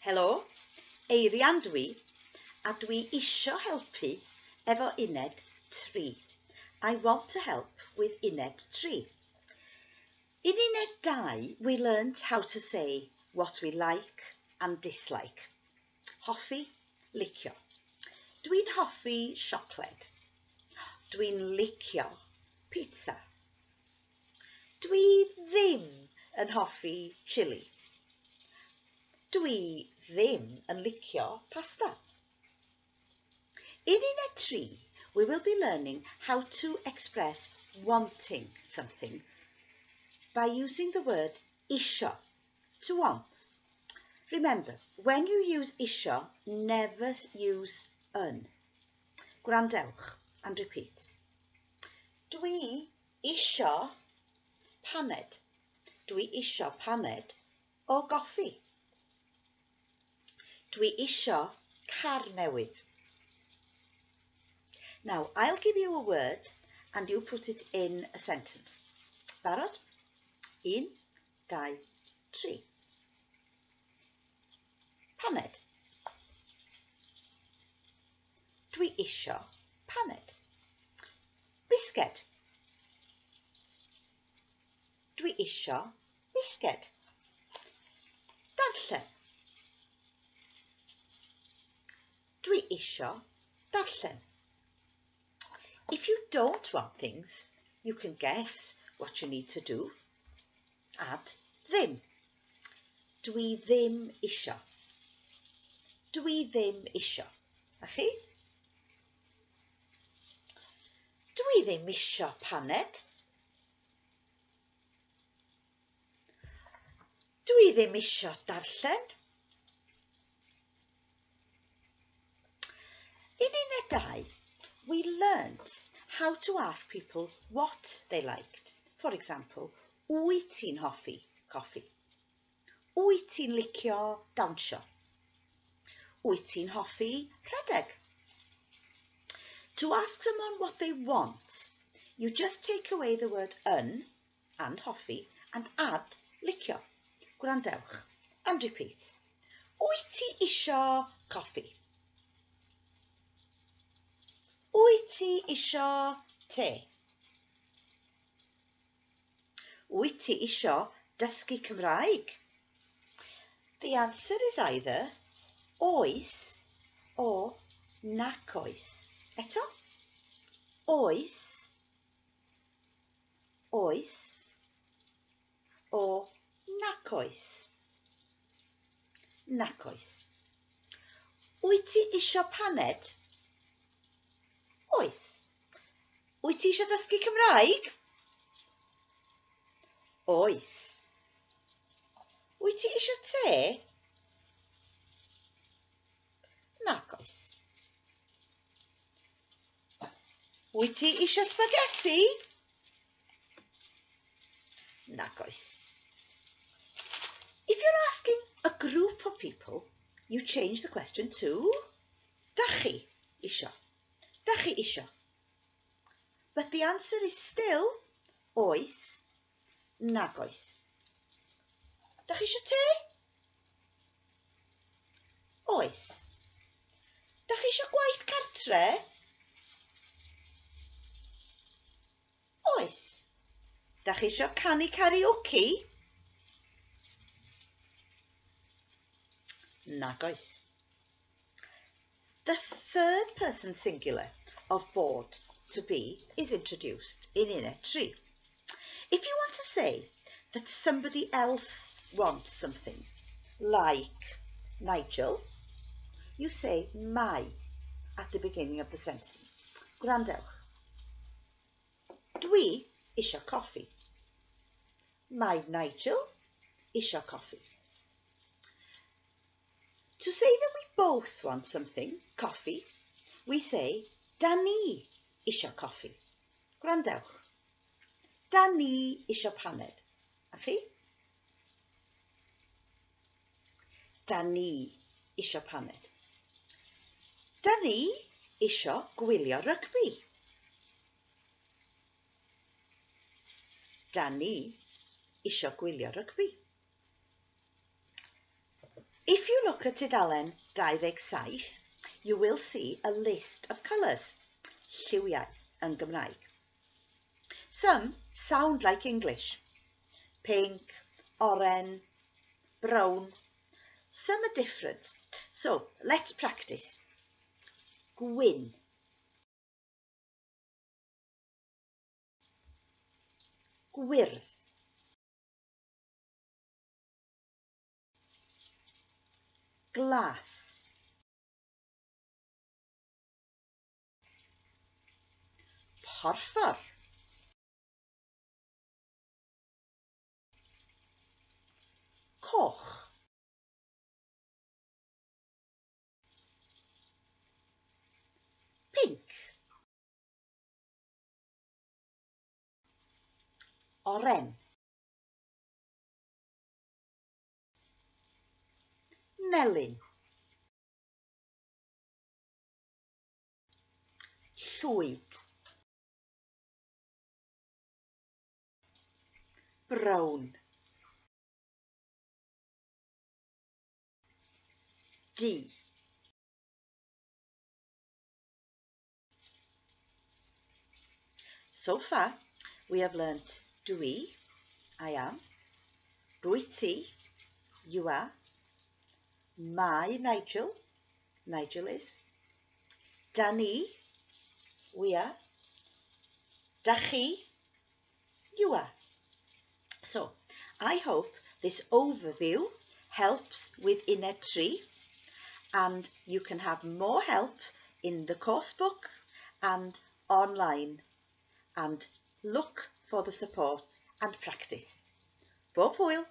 Helo, Eirian dwi, a dwi isio helpu efo uned 3. I want to help with uned 3. In uned 2, we learned how to say what we like and dislike. Hoffi, licio. Dwi'n hoffi siocled. Dwi'n licio pizza. Dwi ddim yn hoffi chili. Dwi ddim yn licio pasta. In uned 3, we will be learning how to express wanting something by using the word isio, to want. Remember, when you use isio, never use yn. Gwrandewch and repeat. Dwi isio paned. Dwi isio paned o goffi. Dwi isio car newydd. Now, I'll give you a word and you put it in a sentence. Barod? 1, 2, 3. Paned. Dwi isio paned. Bisged. Dwi isio bisged. Darllen. Dwi isio darllen. If you don't want things, you can guess what you need to do. Add ddim. Dwi ddim isio. Dwi ddim isio. A chi? Dwi ddim isio paned. Dwi ddim isio darllen. In uned 2, we learned how to ask people what they liked. For example, wyt ti'n hoffi coffi? Wyt ti'n licio dawnsio? Wyt ti'n hoffi rhedeg? To ask someone what they want, you just take away the word yn and hoffi and add licio. Gwrandewch and repeat. Wyt ti isio coffi? Wyt ti isio te? Wyt ti isio dysgu Cymraeg? The answer is either oes or nac oes. Eto? Oes, oes, or nac oes. Nac oes. Wyt ti isio paned? Oes. Wyt ti isio dysgu Cymraeg? Oes. Wyt ti isio te? Nac oes. Wyt ti isio spaghetti? Nac oes. If you're asking a group of people, you change the question to dach chi isio. Dach chi isio. But the answer is still oes, nag oes. Dach chi isio te? Oes. Dach chi isio gwaith cartre? Oes. Dach chi isio canu karaoke? Nag oes. The third person singular of bored to be is introduced in uned 3. If you want to say that somebody else wants something, like Nigel, you say mai at the beginning of the sentence. Gwrandewch. Dwi isio coffi. Mae Nigel isio coffi. To say that we both want something, coffee, we say da ni isio coffi. Gwrandewch. Da ni isio paned. A chi? Da ni isio paned. Da ni isio gwylio rygbi. Da ni isio gwylio rygbi. If you look at tudalen 27, you will see a list of colours, lliwiau yn Gymraeg. Some sound like English, pink, oren, brown. Some are different, so let's practice. Gwyn, gwyrdd, glas, porffor, coch, pink, oren, melyn, llwyd, brown, du. So far, we have learnt dwi, I am, rwyt ti, you are, mae Nigel, Nigel is, da ni, we are, da chi, you are. So, I hope this overview helps with Uned 3, and you can have more help in the course book and online, and look for the support and practice. Bob Hwyl!